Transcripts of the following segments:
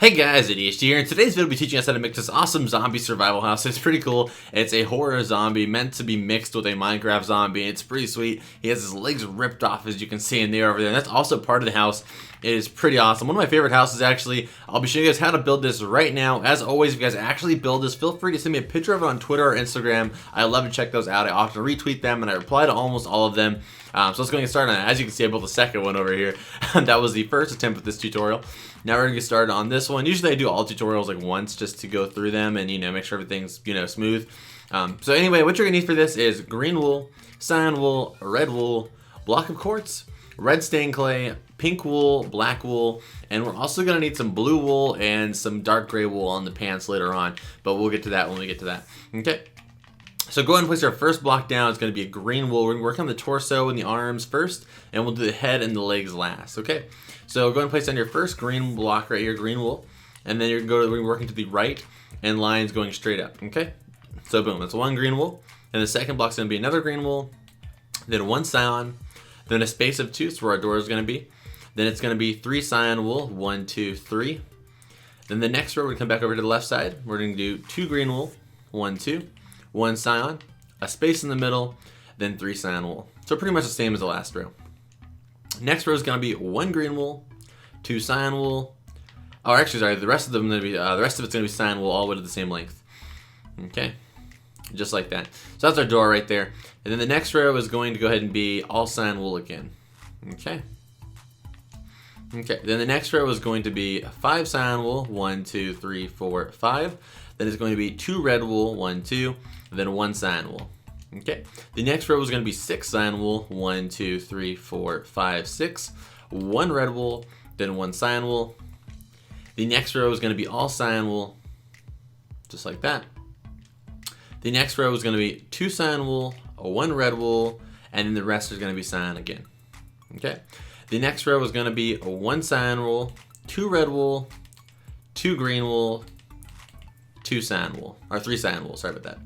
Hey guys, ADHD here. In today's video, we'll be teaching us how to make this awesome zombie survival house. It's pretty cool. It's a horror zombie meant to be mixed with a Minecraft zombie. It's pretty sweet. He has his legs ripped off, as you can see in there over there. And that's also part of the house. It is pretty awesome. One of my favorite houses, actually. I'll be showing you guys how to build this right now. As always, if you guys actually build this, feel free to send me a picture of it on Twitter or Instagram. I love to check those out. I often retweet them, and I reply to almost all of them. So let's go and get started on it. As you can see, I built the second one over here. That was the first attempt at this tutorial. Now we're gonna get started on this one. Usually I do all tutorials like once just to go through them and make sure everything's smooth. So anyway, what you're gonna need for this is green wool, cyan wool, red wool, block of quartz, red stained clay, pink wool, black wool, and we're also gonna need some blue wool and some dark gray wool on the pants later on. But we'll get to that when we get to that. Okay. So go ahead and place our first block down. It's going to be a green wool. We're going to work on the torso and the arms first, and we'll do the head and the legs last. Okay. So go ahead and place down your first green block right here, green wool, and then you're going to be working to the right, and lines going straight up. Okay. So boom, that's one green wool, and the second block's going to be another green wool, then one cyan, then a space of 2, so where our door is going to be. Then it's going to be 3 cyan wool, 1, 2, 3. Then the next row, we're going to come back over to the left side. We're going to do 2 green wool, 1, 2. 1 cyan, a space in the middle, then 3 cyan wool. So pretty much the same as the last row. Next row is going to be 1 green wool, 2 cyan wool. Oh, actually, sorry, the rest of them going to be the rest of it's going to be cyan wool, all the way to the same length. Okay, just like that. So that's our door right there. And then the next row is going to go ahead and be all cyan wool again. Okay. Okay. Then the next row is going to be 5 cyan wool, 1, 2, 3, 4, 5. Then it's going to be 2 red wool, 1, 2. Then 1 cyan wool. Okay. The next row is going to be 6 cyan wool, 1, 2, 3, 4, 5, 6. 1 red wool, then 1 cyan wool. The next row is going to be all cyan wool, just like that. The next row is going to be 2 cyan wool, 1 red wool, and then the rest is going to be cyan again. Okay. The next row is going to be 1 cyan wool, 2 red wool, 2 green wool, 2 cyan wool, or 3 cyan wool, sorry about that.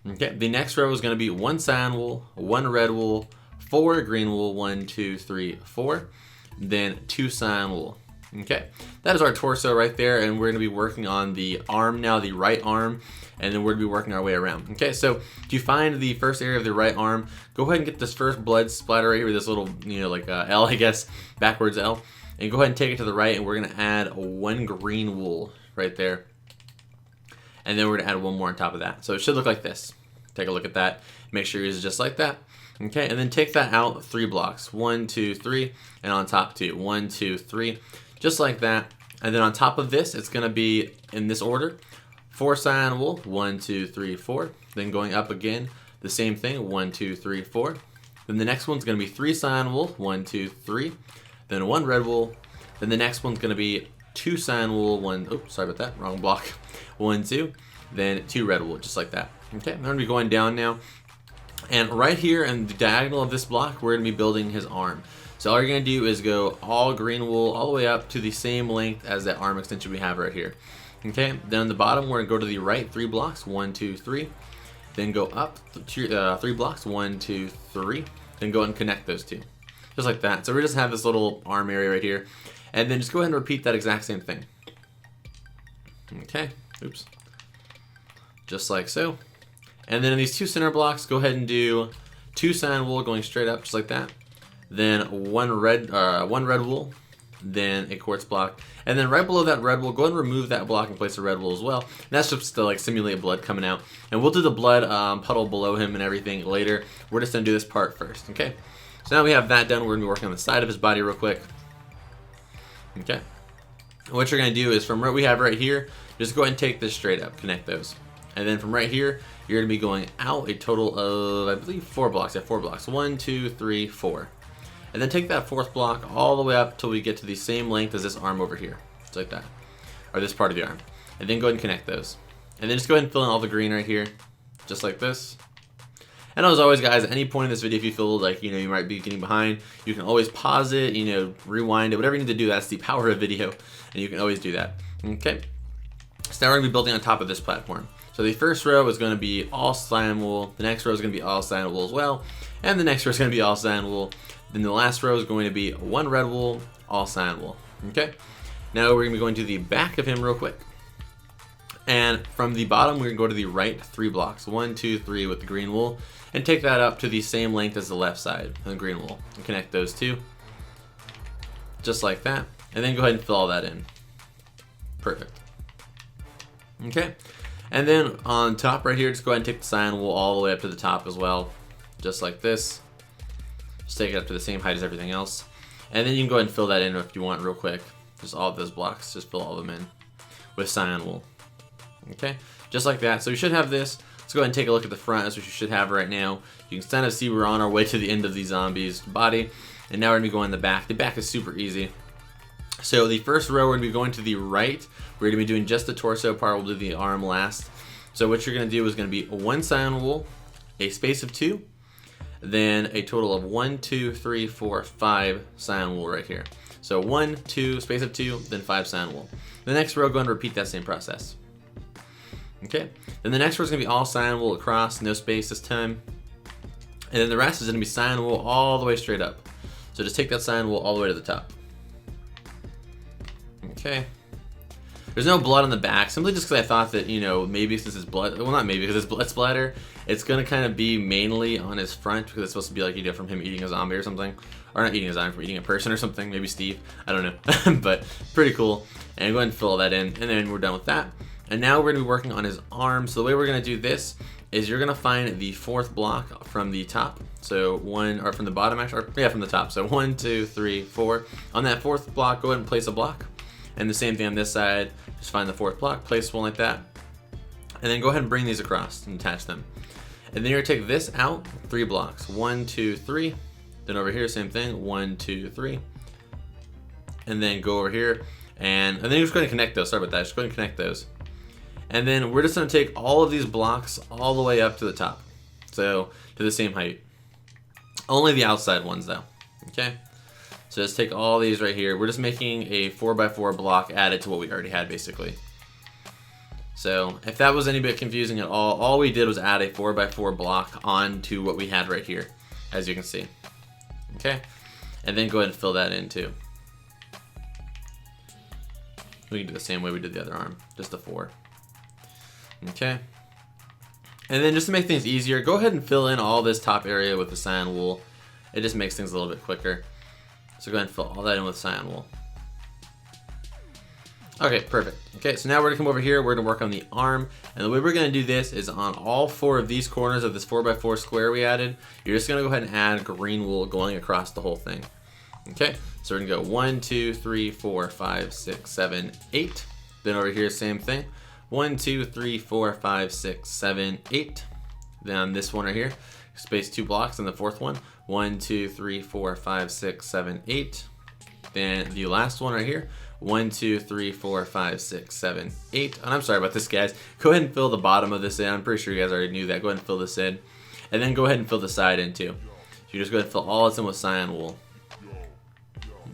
Okay, the next row is going to be 1 cyan wool, 1 red wool, 4 green wool, 1, 2, 3, 4, then 2 cyan wool. Okay, that is our torso right there, and we're going to be working on the arm now, the right arm, and then we're going to be working our way around. Okay, so to find the first area of the right arm, go ahead and get this first blood splatter right here, this little, like L, I guess, backwards L, and go ahead and take it to the right, and we're going to add 1 green wool right there. And then we're going to add 1 more on top of that. So it should look like this. Take a look at that. Make sure yours is just like that. Okay, and then take that out 3 blocks. 1, 2, 3, and on top 2. 1, 2, 3, just like that. And then on top of this, it's going to be in this order. 4 cyan wool, 1, 2, 3, 4. Then going up again, the same thing. 1, 2, 3, 4. Then the next one's going to be 3 cyan wool, 1, 2, 3. Then 1 red wool. Then the next one's going to be 2 cyan wool, 1, oops, sorry about that, wrong block. 1, 2, then 2 red wool, just like that. Okay, I'm going to be going down now. And right here in the diagonal of this block, we're going to be building his arm. So all you're going to do is go all green wool all the way up to the same length as that arm extension we have right here. Okay, then on the bottom, we're going to go to the right 3 blocks, 1, 2, 3. Then go up 3 blocks, 1, 2, 3. Then go and connect those 2. Just like that. So we just have this little arm area right here. And then just go ahead and repeat that exact same thing. Okay, oops. Just like so. And then in these 2 center blocks, go ahead and do 2 cyan wool going straight up, just like that. Then 1 red wool, then a quartz block. And then right below that red wool, go ahead and remove that block and place a red wool as well. And that's just to simulate blood coming out. And we'll do the blood puddle below him and everything later. We're just gonna do this part first, okay? So now we have that done. We're gonna be working on the side of his body real quick. Okay. What you're going to do is from what we have right here, just go ahead and take this straight up, connect those. And then from right here, you're going to be going out a total of, I believe, 4 blocks. Yeah, 4 blocks. 1, 2, 3, 4. And then take that 4th block all the way up till we get to the same length as this arm over here. Just like that. Or this part of the arm. And then go ahead and connect those. And then just go ahead and fill in all the green right here. Just like this. And as always, guys, at any point in this video, if you feel like, you might be getting behind, you can always pause it, rewind it, whatever you need to do. That's the power of video, and you can always do that. Okay. So now we're going to be building on top of this platform. So the first row is going to be all cyan wool. The next row is going to be all cyan wool as well. And the next row is going to be all cyan wool. Then the last row is going to be 1 red wool, all cyan wool. Okay. Now we're going to be going to the back of him real quick. And from the bottom, we're going to go to the right 3 blocks. 1, 2, 3 with the green wool. And take that up to the same length as the left side of the green wool. And connect those two. Just like that. And then go ahead and fill all that in. Perfect. Okay. And then on top right here, just go ahead and take the cyan wool all the way up to the top as well. Just like this. Just take it up to the same height as everything else. And then you can go ahead and fill that in if you want real quick. Just all of those blocks. Just fill all of them in with cyan wool. Okay. Just like that. So you should have this. Let's go ahead and take a look at the front. That's what you should have right now. You can kind of see we're on our way to the end of the zombie's body. And now we're going to be going in the back. The back is super easy. So the first row, we're going to be going to the right. We're going to be doing just the torso part. We'll do the arm last. So what you're going to do is going to be 1 cyan wool, a space of 2, then a total of 1, 2, 3, 4, 5 cyan wool right here. So 1, 2, space of 2, then 5 cyan wool. The next row, go ahead and repeat that same process. Okay. Then the next row is going to be all cyan wool across, no space this time. And then the rest is going to be cyan wool all the way straight up. So just take that cyan wool all the way to the top. Okay. There's no blood on the back, simply just because I thought that, you know, maybe since it's blood, well, not maybe, because it's blood splatter, it's going to kind of be mainly on his front, because it's supposed to be like, you know, from him eating a zombie or something. Or not eating a zombie, from eating a person or something, maybe Steve, I don't know. But pretty cool. And go ahead and fill all that in, and then we're done with that. And now we're going to be working on his arm. So the way we're going to do this is you're going to find the 4th block from the top. So or from the bottom actually, yeah, from the top. So 1, 2, 3, 4. On that 4th block, go ahead and place a block. And the same thing on this side, just find the 4th block, place one like that. And then go ahead and bring these across and attach them. And then you're gonna take this out 3 blocks. 1, 2, 3. Then over here, same thing, 1, 2, 3. And then go over here, and then you're just going to connect those. Sorry about that, just go ahead and connect those. And then we're just gonna take all of these blocks all the way up to the top. So to the same height. Only the outside ones though, okay? So just take all these right here. We're just making a 4x4 block added to what we already had basically. So if that was any bit confusing at all we did was add a 4x4 block onto what we had right here, as you can see. Okay? And then go ahead and fill that in too. We can do the same way we did the other arm, just a 4. Okay? And then just to make things easier, go ahead and fill in all this top area with the cyan wool. It just makes things a little bit quicker. So go ahead and fill all that in with cyan wool. Okay, perfect. Okay, so now we're gonna come over here, we're gonna work on the arm, and the way we're gonna do this is on all 4 of these corners of this 4x4 square we added, you're just gonna go ahead and add green wool going across the whole thing. Okay, so we're gonna go 1, 2, 3, 4, 5, 6, 7, 8. Then over here, same thing. 1, 2, 3, 4, 5, 6, 7, 8. Then on this one right here, space 2 blocks, and the 4th one. 1, 2, 3, 4, 5, 6, 7, 8. Then the last one right here. 1, 2, 3, 4, 5, 6, 7, 8. And I'm sorry about this, guys. Go ahead and fill the bottom of this in. I'm pretty sure you guys already knew that. Go ahead and fill this in. And then go ahead and fill the side in too. So you just go ahead and fill all this in with cyan wool.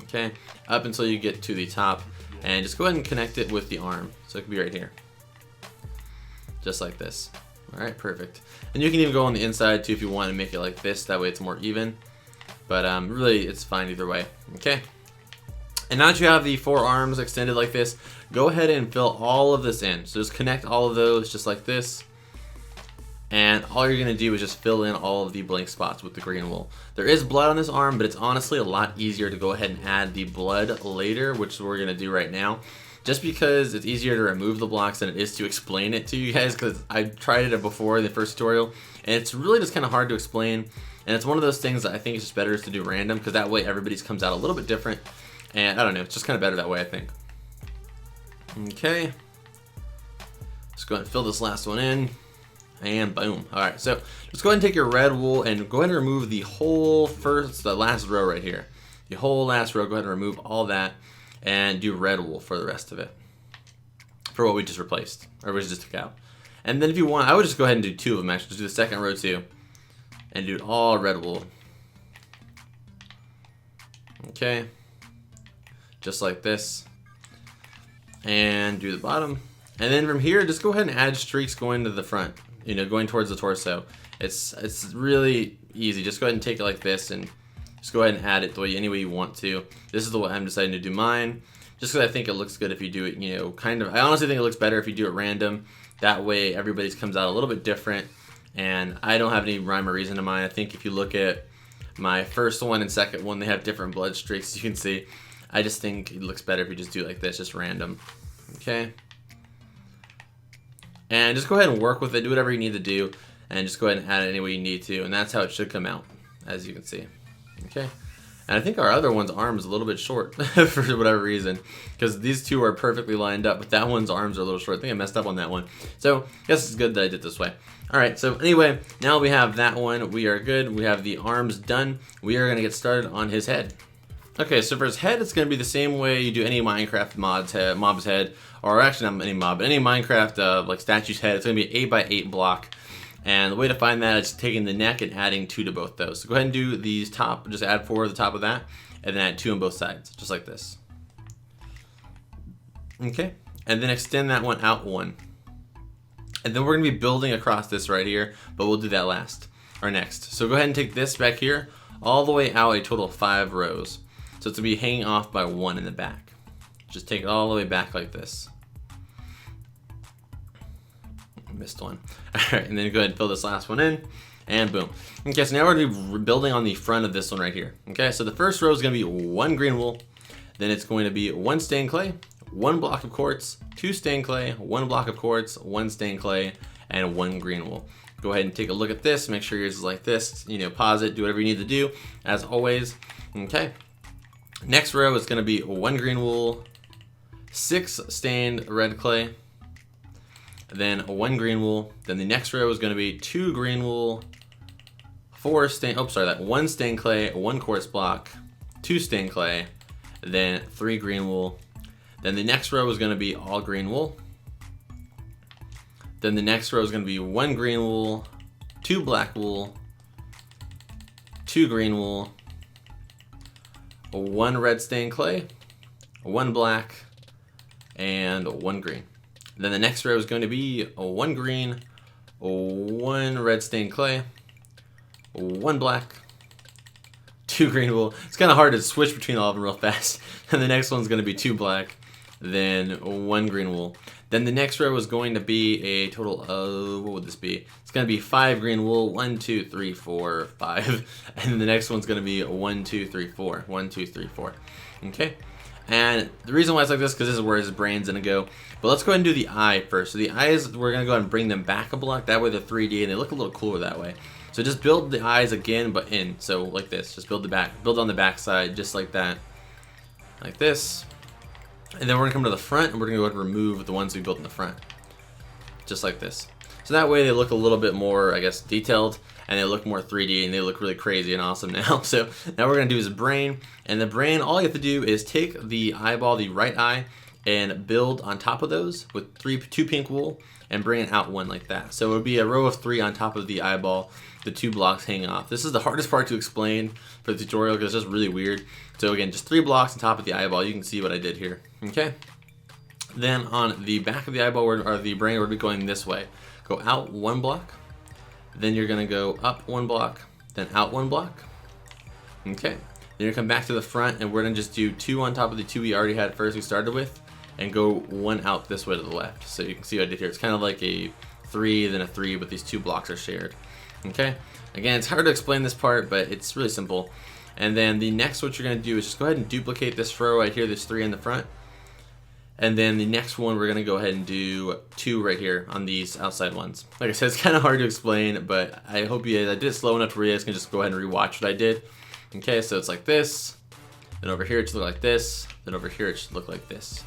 Okay, up until you get to the top. And just go ahead and connect it with the arm. So it could be right here. Just like this. Alright, perfect. And you can even go on the inside too if you want to make it like this. That way it's more even. But really, it's fine either way. Okay. And now that you have the 4 arms extended like this, go ahead and fill all of this in. So just connect all of those just like this. And all you're going to do is just fill in all of the blank spots with the green wool. There is blood on this arm, but it's honestly a lot easier to go ahead and add the blood later, which we're going to do right now. Just because it's easier to remove the blocks than it is to explain it to you guys, because I tried it before in the first tutorial, and it's really just kind of hard to explain. And it's one of those things that I think it's just better to do random, because that way everybody's comes out a little bit different. And I don't know, it's just kind of better that way, I think. Okay. Let's go ahead and fill this last one in. And boom. Alright, so just go ahead and take your red wool and go ahead and remove the whole the last row right here. The whole last row, go ahead and remove all that and do red wool for the rest of it. For what we just replaced, or we just took out. And then if you want, I would just go ahead and do 2 of them actually. Just do the second row too. And do all red wool. Okay. Just like this. And do the bottom. And then from here, just go ahead and add streaks going to the front. You know, going towards the torso. It's really easy. Just go ahead and take it like this and just go ahead and add it the way any way you want to. This is the way I'm deciding to do mine. just because I think it looks good if you do it, you know, kind of. I honestly think it looks better if you do it random. That way everybody's comes out a little bit different, and I don't have any rhyme or reason to mine. I think if you look at my first one and second one, they have different blood streaks, you can see. I just think it looks better if you just do it like this, just random. Okay? And just go ahead and work with it, do whatever you need to do, and just go ahead and add it any way you need to, and that's how it should come out, as you can see. Okay? And I think our other one's arm is a little bit short for whatever reason, because these two are perfectly lined up, but that one's arms are a little short. I think I messed up on that one. So I guess it's good that I did this way. Alright, so anyway, now we have that one. We are good. We have the arms done. We are going to get started on his head. Okay, so for his head, it's going to be the same way you do any Minecraft mob's head, or actually not any mob, but any Minecraft like statue's head. It's going to be an 8x8 block. And the way to find that is taking the neck and adding 2 to both those. So go ahead and do these top, just add 4 to the top of that, and then add 2 on both sides, just like this. Okay, and then extend that one out 1. And then we're going to be building across this right here, but we'll do that last, or next. So go ahead and take this back here, all the way out a total of 5 rows. So it's going to be hanging off by 1 in the back. Just take it all the way back like this. Missed one. Alright, and then go ahead and fill this last one in, and boom. Okay, so now we're going to be building on the front of this one right here. Okay, so the first row is going to be 1 green wool, then it's going to be 1 stained clay, 1 block of quartz, 2 stained clay, 1 block of quartz, 1 stained clay, and 1 green wool. Go ahead and take a look at this, make sure yours is like this, you know, pause it, do whatever you need to do, as always. Okay, next row is going to be 1 green wool, 6 stained red clay, then 1 green wool. Then the next row is going to be 2 green wool, 1 stained clay, 1 quartz block, 2 stained clay, then 3 green wool. Then the next row is going to be all green wool. Then the next row is going to be 1 green wool, 2 black wool, 2 green wool, 1 red stained clay, 1 black, and 1 green. Then the next row is going to be 1 green, 1 red stained clay, 1 black, 2 green wool. It's kind of hard to switch between all of them real fast. And the next one's going to be 2 black, then 1 green wool. Then the next row is going to be a total of, what would this be? It's going to be 5 green wool, 1, 2, 3, 4, 5. And then the next one's going to be 1, 2, 3, 4. 1, 2, 3, 4. Okay? And the reason why it's like this, because this is where his brain's going to go. But let's go ahead and do the eye first. So the eyes, we're going to go ahead and bring them back a block. That way they're 3D and they look a little cooler that way. So just build the eyes again, but in. So like this. Just build on the back side, just like that. Like this. And then we're going to come to the front and we're going to go ahead and remove the ones we built in the front. Just like this. So that way they look a little bit more, I guess, detailed. And they look more 3D and they look really crazy and awesome now. So now what we're going to do is a brain. And the brain, all you have to do is take the eyeball, the right eye, and build on top of those with 2 pink wool and bring it out 1 like that. So it would be a row of 3 on top of the eyeball, the 2 blocks hanging off. This is the hardest part to explain for the tutorial because it's just really weird. So again, just 3 blocks on top of the eyeball. You can see what I did here. Okay. Then on the back of the eyeball, or the brain, we're going to be going this way. Go out 1 block. Then you're going to go up 1 block. Then out 1 block. Okay. Then you come back to the front and we're going to just do 2 on top of the 2 we already had first we started with. And go 1 out this way to the left. So you can see what I did here. It's kind of like a 3, then a 3, but these 2 blocks are shared. Okay? Again, it's hard to explain this part, but it's really simple. And then the next what you're going to do is just go ahead and duplicate this row right here, this 3 in the front. And then the next one we're going to go ahead and do 2 right here on these outside ones. Like I said, it's kind of hard to explain, but I hope I did it slow enough where you guys can just go ahead and rewatch what I did. Okay, so it's like this. Then over here it should look like this. Then over here it should look like this.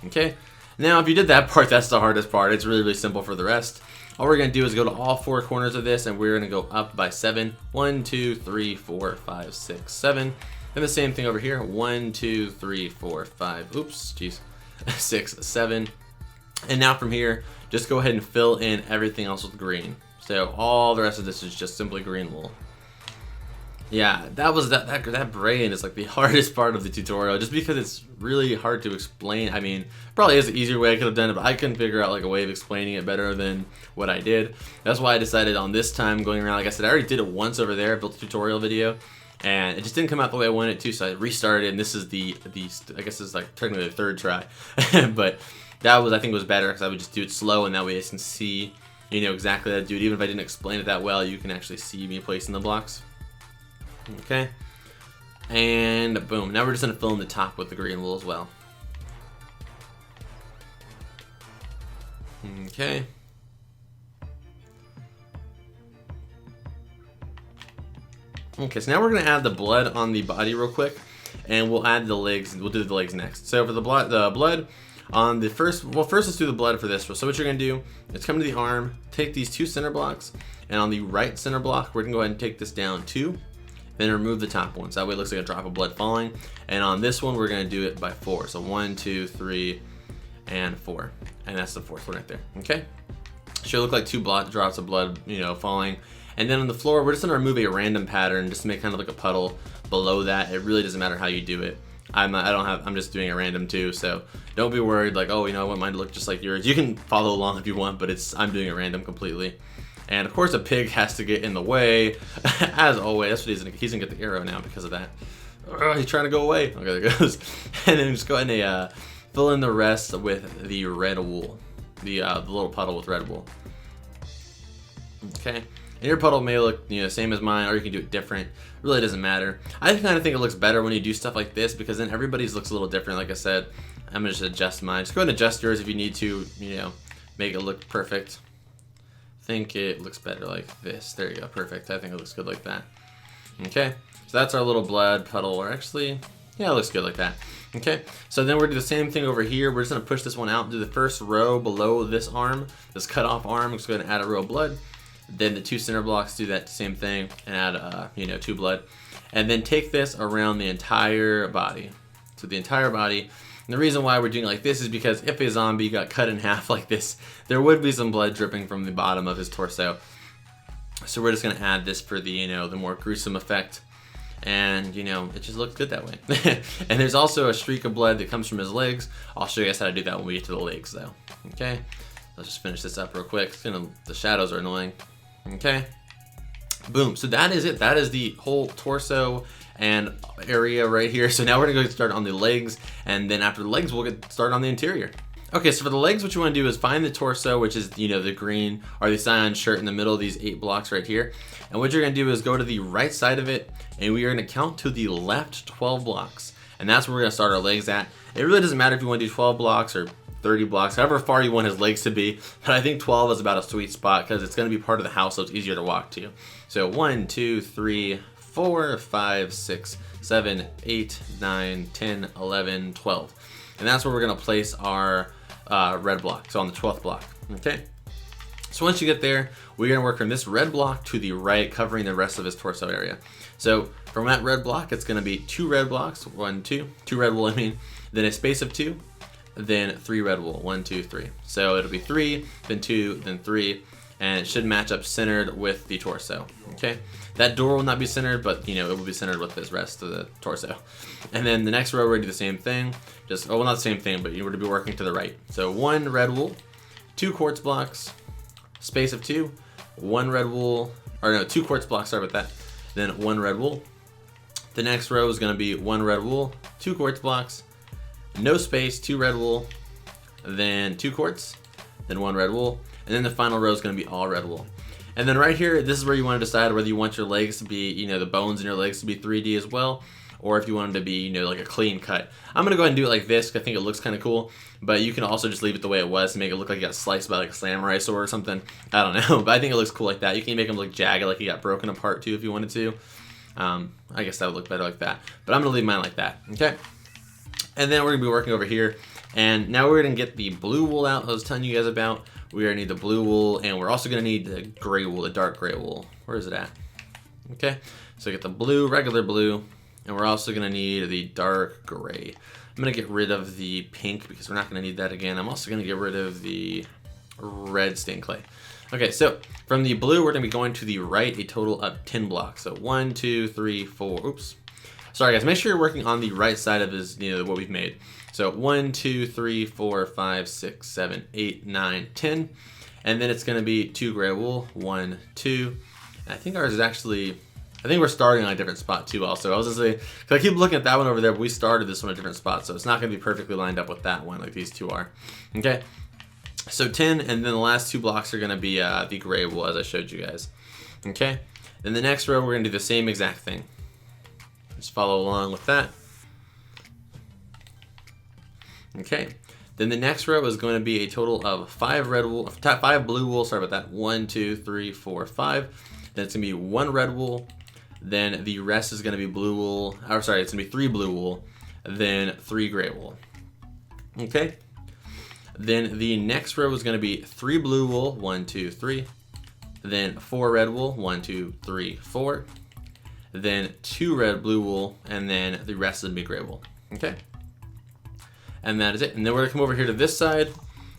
Okay, now if you did that part, that's the hardest part. It's really, really simple for the rest. All we're going to do is go to all 4 corners of this and we're going to go up by 7. 1, 2, 3, 4, 5, 6, 7. And the same thing over here. 1, 2, 3, 4, 5. Oops, jeez. 6, 7. And now from here, just go ahead and fill in everything else with green. So all the rest of this is just simply green wool. Yeah, that brain is like the hardest part of the tutorial, just because it's really hard to explain. I mean, probably is an easier way I could have done it, but I couldn't figure out like a way of explaining it better than what I did. That's why I decided on this time going around. Like I said, I already did it once over there. I built a tutorial video, and it just didn't come out the way I wanted it to, so I restarted, and this is the I guess it's like technically the third try, but that was, I think, was better because I would just do it slow, and that way I can see, you know, exactly how to do it. Even if I didn't explain it that well, you can actually see me placing the blocks. Okay, and boom. Now we're just gonna fill in the top with the green wool as well. Okay. Okay, so now we're gonna add the blood on the body real quick, and we'll add the legs. We'll do the legs next. So for the blood on the first, well, first let's do the blood for this. So what you're gonna do is come to the arm, take these 2 center blocks, and on the right center block, we're gonna go ahead and take this down 2, then remove the top one. So that way it looks like a drop of blood falling. And on this one, we're gonna do it by 4. So 1, 2, 3, and 4, and that's the 4th one right there. Okay, should look like 2 drops of blood, you know, falling. And then on the floor, we're just gonna remove a random pattern just to make kind of like a puddle below that. It really doesn't matter how you do it. I'm just doing a random too, so don't be worried like, oh, you know, I want mine to look just like yours. You can follow along if you want, but I'm doing it random completely. And of course, a pig has to get in the way, as always. That's what he's gonna get the arrow now because of that. Oh, he's trying to go away. Okay, there it goes. And then just go ahead and fill in the rest with the red wool, the little puddle with red wool. Okay. And your puddle may look, you know, same as mine, or you can do it different. It really doesn't matter. I kind of think it looks better when you do stuff like this because then everybody's looks a little different. Like I said, I'm gonna just adjust mine. Just go ahead and adjust yours if you need to, you know, make it look perfect. I think it looks better like this. There you go, perfect. I think it looks good like that. Okay, so that's our little blood puddle, or actually, yeah, it looks good like that. Okay, so then we're gonna do the same thing over here. We're just gonna push this one out and do the first row below this arm, this cut off arm. Just go ahead and add a row of blood. Then the 2 center blocks, do that same thing and add, you know, 2 blood. And then take this around the entire body. So the entire body. And the reason why we're doing it like this is because if a zombie got cut in half like this, there would be some blood dripping from the bottom of his torso. So we're just gonna add this for the, you know, the more gruesome effect. And, you know, it just looks good that way. And there's also a streak of blood that comes from his legs. I'll show you guys how to do that when we get to the legs though. Okay, let's just finish this up real quick. The shadows are annoying. Okay, boom. So that is it. That is the whole torso and area right here. So now we're gonna go start on the legs, and then after the legs, we'll get started on the interior. Okay, so for the legs, what you want to do is find the torso, which is, you know, the green or the cyan shirt in the middle of these 8 blocks right here. And what you're gonna do is go to the right side of it, and we are gonna count to the left 12 blocks, and that's where we're gonna start our legs at. It really doesn't matter if you want to do 12 blocks or 30 blocks, however far you want his legs to be, but I think 12 is about a sweet spot because it's going to be part of the house, so it's easier to walk to. So 1, 2, 3, 4, 5, 6, 7, 8, 9, 10, 11, 12. And that's where we're going to place our red block, so on the 12th block. Okay, so once you get there, we're going to work from this red block to the right, covering the rest of his torso area. So from that red block, it's going to be 2 red blocks, 1, 2 red wool, then a space of 2, then 3 red wool, 1, 2, 3. So it'll be 3, then 2, then 3, and it should match up centered with the torso. Okay, that door will not be centered, but, you know, it will be centered with this rest of the torso. And then the next row, we're gonna do the same thing. Just, oh, well, not the same thing, but you were to be working to the right. So 1 red wool, 2 quartz blocks, space of 2, 1 red wool, or no, 2 quartz blocks. Sorry about that. Then 1 red wool. The next row is gonna be 1 red wool, 2 quartz blocks, no space, 2 red wool, then 2 quartz, then 1 red wool, and then the final row is going to be all red wool. And then right here, this is where you want to decide whether you want your legs to be, you know, the bones in your legs to be 3D as well, or if you want them to be, you know, like a clean cut. I'm going to go ahead and do it like this because I think it looks kind of cool, but you can also just leave it the way it was to make it look like you got sliced by like a samurai sword or something. I don't know, but I think it looks cool like that. You can make them look jagged, like you got broken apart too if you wanted to. I guess that would look better like that, but I'm going to leave mine like that, okay? And then we're gonna be working over here. And now we're gonna get the blue wool out I was telling you guys about. We're gonna need the blue wool, and we're also gonna need the gray wool, the dark gray wool. Where is it at? Okay, so get the blue, regular blue, and we're also gonna need the dark gray. I'm gonna get rid of the pink because we're not gonna need that again. I'm also gonna get rid of the red stained clay. Okay, so from the blue, we're gonna be going to the right a total of 10 blocks. So 1, 2, 3, 4, oops. Sorry guys, make sure you're working on the right side of his, you know, what we've made. So 1, 2, 3, 4, 5, 6, 7, 8, 9, 10. And then it's gonna be 2 gray wool, 1, 2. And I think ours is actually, I think we're starting on a different spot too also. I was gonna say, because I keep looking at that one over there, but we started this one at a different spot, so it's not gonna be perfectly lined up with that one like these two are. Okay, so 10, and then the last 2 blocks are gonna be the gray wool as I showed you guys. Okay, then the next row we're gonna do the same exact thing. Just follow along with that. Okay, then the next row is going to be a total of 5 blue wool. Sorry about that. 1, 2, 3, 4, 5. Then it's gonna be 1 red wool. Then the rest is gonna be blue wool. Or sorry, it's gonna be 3 blue wool. Then 3 gray wool. Okay. Then the next row is gonna be 3 blue wool. 1, 2, 3. Then 4 red wool. 1, 2, 3, 4. Then 2 red blue wool, and then the rest is gonna be gray wool. Okay. And that is it. And then we're gonna come over here to this side,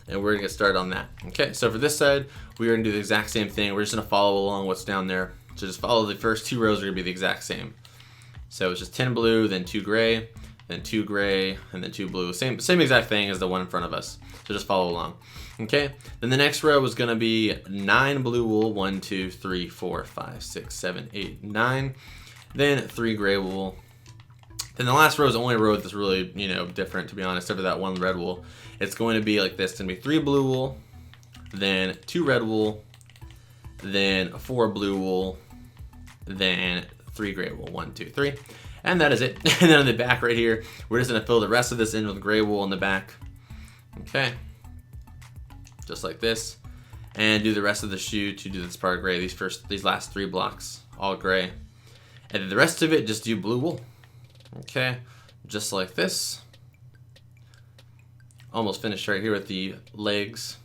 and we're gonna get started on that. Okay, so for this side, we're gonna do the exact same thing. We're just gonna follow along what's down there. So just follow the first 2 rows are gonna be the exact same. So it's just 10 blue, then 2 gray, then 2 gray, and then 2 blue. Same exact thing as the one in front of us. So just follow along. Okay, then the next row is gonna be 9 blue wool. 1, 2, 3, 4, 5, 6, 7, 8, 9. Then 3 gray wool. Then the last row is the only row that's really, different, to be honest, except for that 1 red wool. It's going to be like this. It's going to be 3 blue wool, then 2 red wool, then 4 blue wool, then 3 gray wool. 1, 2, 3. And that is it. And then on the back right here, we're just going to fill the rest of this in with gray wool in the back. Okay. Just like this. And do the rest of the shoe to do this part of gray. These last 3 blocks, all gray. And then the rest of it, just do blue wool. Okay, just like this. Almost finished right here with the legs.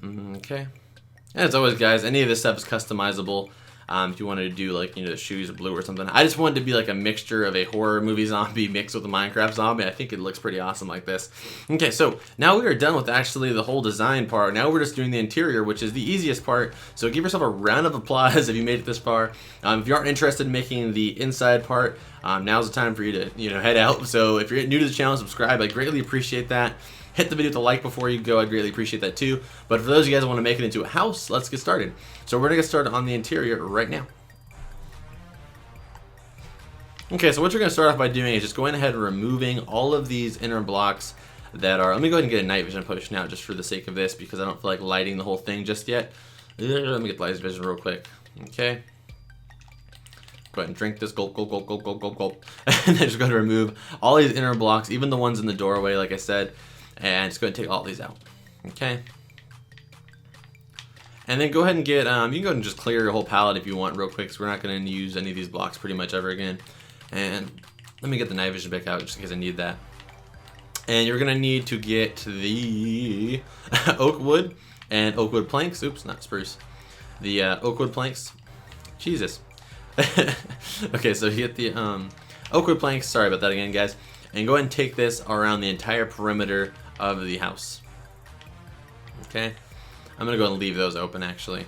Okay, and as always, guys, any of this stuff is customizable. If you wanted to do like the shoes blue or something, I just wanted to be like a mixture of a horror movie zombie mixed with a Minecraft zombie. I think it looks pretty awesome like this. Okay, so now we are done with actually the whole design part. Now we're just doing the interior, which is the easiest part. So give yourself a round of applause if you made it this far. If you aren't interested in making the inside part, now's the time for you to head out. So if you're new to the channel, subscribe. I greatly appreciate that. Hit the video with a like before you go. I'd greatly appreciate that too. But for those of you guys that want to make it into a house, let's get started. So we're going to get started on the interior right now. Okay, so what you're going to start off by doing is just going ahead and removing all of these inner blocks that are... Let me go ahead and get a night vision potion out just for the sake of this, because I don't feel like lighting the whole thing just yet. Let me get the light vision real quick. Okay. Go ahead and drink this. Gulp, gulp, gulp, gulp, gulp, gulp, gulp. And then just go ahead and remove all these inner blocks, even the ones in the doorway, like I said. And just go ahead and take all these out. Okay. And then go ahead and get, you can go ahead and just clear your whole palette if you want real quick, because we're not going to use any of these blocks pretty much ever again. And let me get the night vision back out just in case I need that. And you're going to need to get the oak wood and oak wood planks. Oops, not spruce. The oak wood planks. Jesus. Okay, so you get the oak wood planks. Sorry about that again, guys. And go ahead and take this around the entire perimeter of the house. Okay, I'm gonna go and leave those open actually,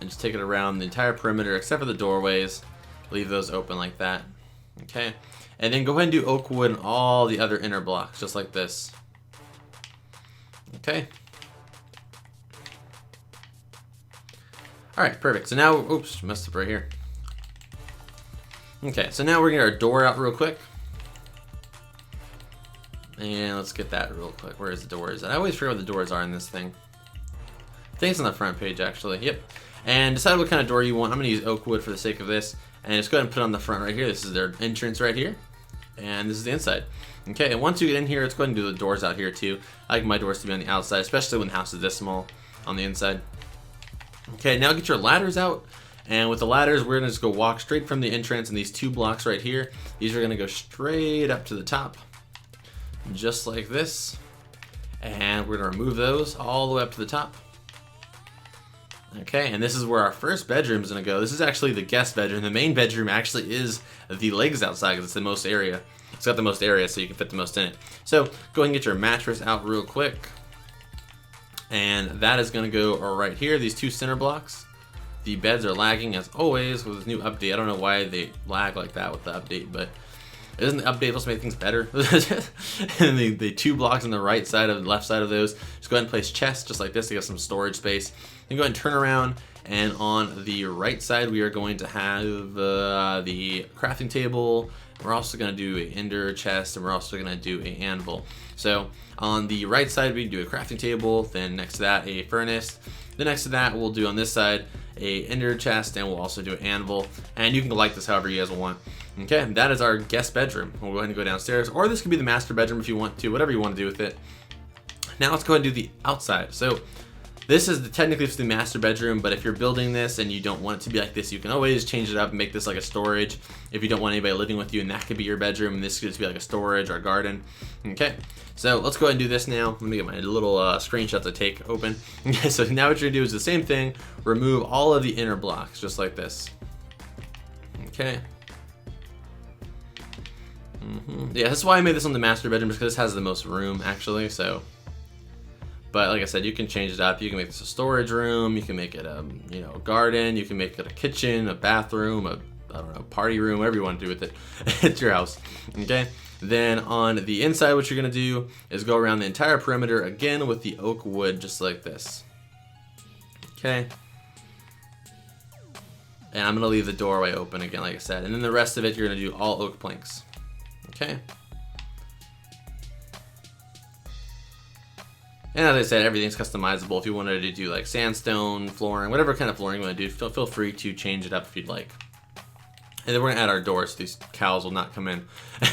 and just take it around the entire perimeter except for the doorways. Leave those open like that. Okay, and then go ahead and do oak wood and all the other inner blocks just like this. Okay. All right, perfect. So now, oops, messed up right here. Okay, so now we're gonna get our door out real quick. And let's get that real quick. Where is the doors? I always forget what the doors are in this thing. I think it's on the front page actually. Yep. And decide what kind of door you want. I'm going to use oak wood for the sake of this. And just go ahead and put it on the front right here. This is their entrance right here. And this is the inside. Okay, and once you get in here, let's go ahead and do the doors out here too. I like my doors to be on the outside, especially when the house is this small on the inside. Okay, now get your ladders out. And with the ladders, we're going to just go walk straight from the entrance and these 2 blocks right here. These are going to go straight up to the top. Just like this. And we're going to remove those all the way up to the top. Okay, and this is where our first bedroom is going to go. This is actually the guest bedroom. The main bedroom actually is the legs outside because it's the most area. It's got the most area, so you can fit the most in it. So go ahead and get your mattress out real quick. And that is going to go right here, these 2 center blocks. The beds are lagging as always with this new update. I don't know why they lag like that with the update, but Isn't the update supposed to make things better? And the 2 blocks on the right side of the left side of those, just go ahead and place chests just like this to get some storage space. Then go ahead and turn around, and on the right side we are going to have the crafting table. We're also going to do an ender chest, and we're also going to do an anvil. So on the right side we can do a crafting table, then next to that a furnace. Then next to that we'll do on this side a ender chest, and we'll also do an anvil. And you can like this however you guys want. Okay, that is our guest bedroom. We'll go ahead and go downstairs, or this could be the master bedroom if you want to, whatever you want to do with it. Now let's go ahead and do the outside. So this is technically the master bedroom, but if you're building this and you don't want it to be like this, you can always change it up and make this like a storage if you don't want anybody living with you, and that could be your bedroom, and this could just be like a storage or a garden. Okay, so let's go ahead and do this now. Let me get my little screenshot to take open. Okay, so now what you're gonna do is the same thing, remove all of the inner blocks just like this. Okay. Yeah, that's why I made this on the master bedroom, because this has the most room actually. So, but like I said, you can change it up. You can make this a storage room. You can make it a a garden. You can make it a kitchen, a bathroom, I don't know, party room, whatever you want to do with it. It's your house. Okay. Then on the inside, what you're gonna do is go around the entire perimeter again with the oak wood, just like this. Okay. And I'm gonna leave the doorway open again, like I said. And then the rest of it, you're gonna do all oak planks. Okay. And as I said, everything's customizable. If you wanted to do like sandstone flooring, whatever kind of flooring you want to do, feel free to change it up if you'd like. And then we're gonna add our doors so these cows will not come in.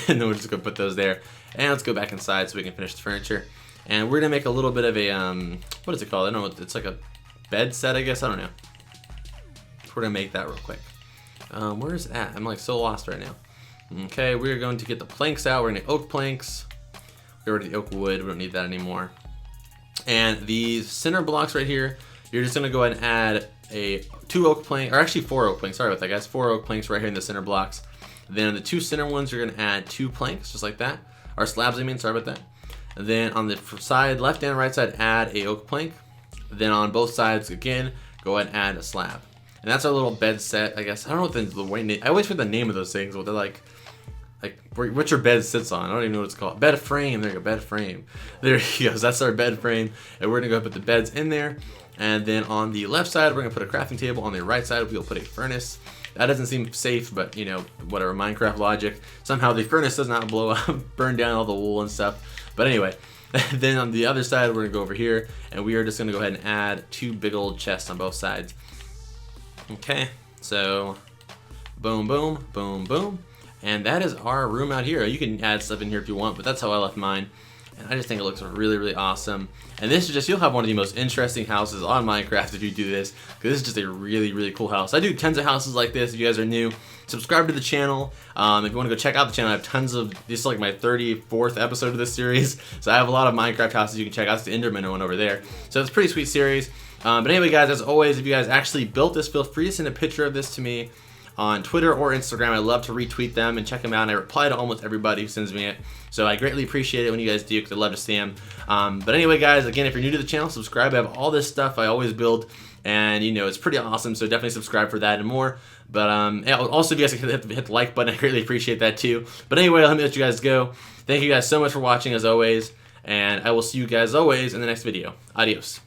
And then we're just gonna put those there. And let's go back inside so we can finish the furniture. And we're gonna make a little bit of a what is it called? I don't know. It's like a bed set, I guess. I don't know. We're gonna make that real quick. Where is it at? I'm like so lost right now. Okay, we're going to get the planks out. We're gonna oak planks. We already the oak wood. We don't need that anymore. And these center blocks right here, you're just gonna go ahead and add a 2 oak planks, or actually 4 oak planks. Sorry about that, guys. 4 oak planks right here in the center blocks. Then on the 2 center ones, you're gonna add 2 planks, just like that. Or slabs, I mean. Sorry about that. And then on the side, left and right side, add a oak plank. Then on both sides, again, go ahead and add a slab. And that's our little bed set, I guess. I don't know what the way I always forget the name of those things. What they're like what your bed sits on. I don't even know what it's called. Bed frame. There you go. Bed frame. There he goes. That's our bed frame. And we're gonna go put the beds in there. And then on the left side, we're gonna put a crafting table. On the right side, we'll put a furnace. That doesn't seem safe, but whatever, Minecraft logic. Somehow the furnace does not blow up, burn down all the wool and stuff. But anyway, then on the other side, we're gonna go over here, and we are just gonna go ahead and add 2 big old chests on both sides. Okay, so boom, boom, boom, boom. And that is our room out here. You can add stuff in here if you want, but that's how I left mine. And I just think it looks really, really awesome. And this is just, you'll have one of the most interesting houses on Minecraft if you do this, because this is just a really, really cool house. I do tons of houses like this. If you guys are new, subscribe to the channel. If you want to go check out the channel, I have tons of, this is like my 34th episode of this series. So I have a lot of Minecraft houses you can check out. It's the Enderman one over there. So it's a pretty sweet series. But anyway, guys, as always, if you guys actually built this, feel free to send a picture of this to me on Twitter or Instagram. I love to retweet them and check them out, and I reply to almost everybody who sends me it. So I greatly appreciate it when you guys do, because I love to see them. But anyway, guys, again, if you're new to the channel, subscribe. I have all this stuff I always build, and it's pretty awesome. So definitely subscribe for that and more. But also, if you guys can hit the like button, I greatly appreciate that too. But anyway, let me let you guys go. Thank you guys so much for watching, as always, and I will see you guys always in the next video. Adios.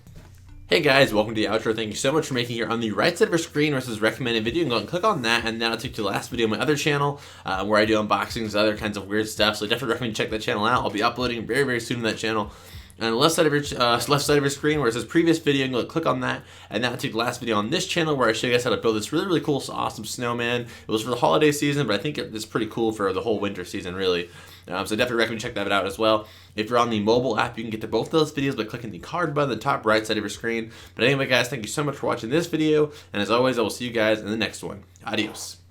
Hey guys, welcome to the outro. Thank you so much for making it here on the right side of your screen versus recommended video. You can go and click on that, and that'll take you to the last video on my other channel where I do unboxings and other kinds of weird stuff. So definitely recommend you check that channel out. I'll be uploading very, very soon to that channel. And on the left side of your screen where it says previous video, you can go click on that, and that'll take you to the last video on this channel where I show you guys how to build this really, really cool, awesome snowman. It was for the holiday season, but I think it's pretty cool for the whole winter season, really. So definitely recommend you check that out as well. If you're on the mobile app, you can get to both those videos by clicking the card button on the top right side of your screen. But anyway, guys, thank you so much for watching this video, and as always, I will see you guys in the next one. Adios.